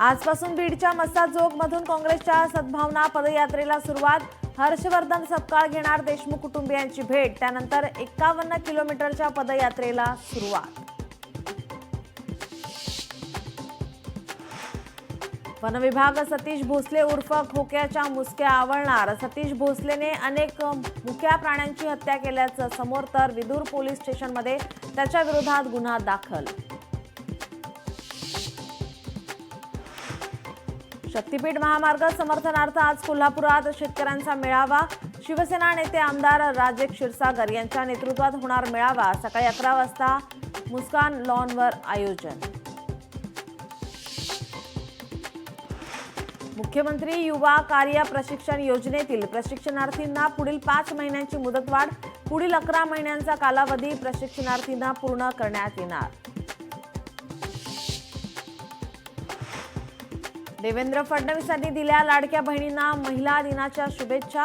आजपासून बीडच्या मस्साजोग मधून काँग्रेसच्या सद्भावना पदयात्रेला सुरुवात। हर्षवर्धन सपकाळ घेणार देशमुख कुटुंबियांची भेट। त्यानंतर 51 किलोमीटरच्या पदयात्रेला सुरुवात। वनविभाग सतीश भोसले उर्फ खोक्याच्या मुसक्या आवळणार। सतीश भोसलेने अनेक मुक्या प्राण्यांची हत्या केल्याचं समोर, तर विदूर पोलीस स्टेशनमध्ये त्याच्या विरोधात गुन्हा दाखल। शक्तीपीठ महामार्ग समर्थनार्थ आज कोल्हापुरात शेतकऱ्यांचा मेळावा। शिवसेना नेते आमदार राजे क्षीरसागर यांच्या नेतृत्वात होणार मेळावा। सकाळी 11 वाजता मुस्कान लॉनवर आयोजन। मुख्यमंत्री युवा कार्य प्रशिक्षण योजनेतील प्रशिक्षणार्थींना पुढील 5 महिन्यांची मुदतवाढ। पुढील 11 महिन्यांचा कालावधी प्रशिक्षणार्थींना पूर्ण करण्यात येणार। देवेंद्र फडणवीसांनी दिल्या लाडक्या बहिणींना महिला दिनाच्या शुभेच्छा।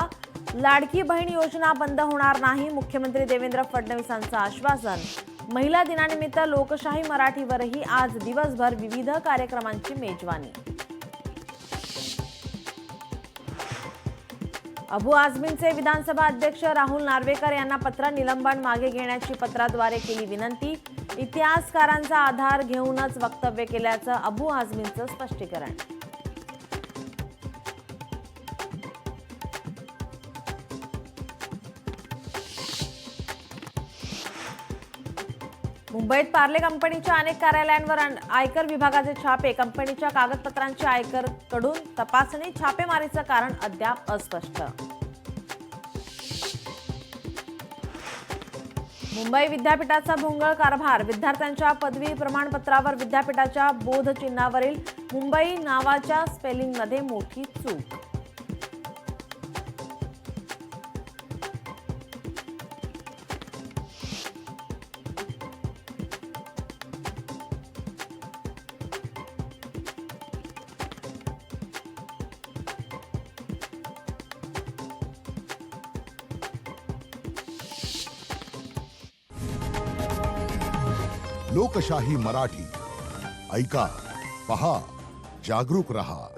लाडकी बहीण योजना बंद होणार नाही, मुख्यमंत्री देवेंद्र फडणवीसांचं आश्वासन। महिला दिनानिमित्त लोकशाही मराठीवरही आज दिवसभर विविध कार्यक्रमांची मेजवानी। अबू आझमींचे विधानसभा अध्यक्ष राहुल नार्वेकर यांना पत्र। निलंबन मागे घेण्याची पत्राद्वारे केली विनंती। इतिहासकारांचा आधार घेऊनच वक्तव्य केल्याचं अबू आझमींचं स्पष्टीकरण। मुंबईत पार्ले कंपनीच्या अनेक कार्यालयांवर आयकर विभागाचे छापे। कंपनीच्या कागदपत्रांची आयकरकडून तपासणी। छापेमारीचं कारण अद्याप अस्पष्ट। मुंबई विद्यापीठाचा भोंगळ कारभार। विद्यार्थ्यांच्या पदवी प्रमाणपत्रावर विद्यापीठाच्या बोधचिन्हावरील मुंबई नावाच्या स्पेलिंगमध्ये मोठी चूक। लोकशाही मराठी ऐका, पहा, जागरूक रहा।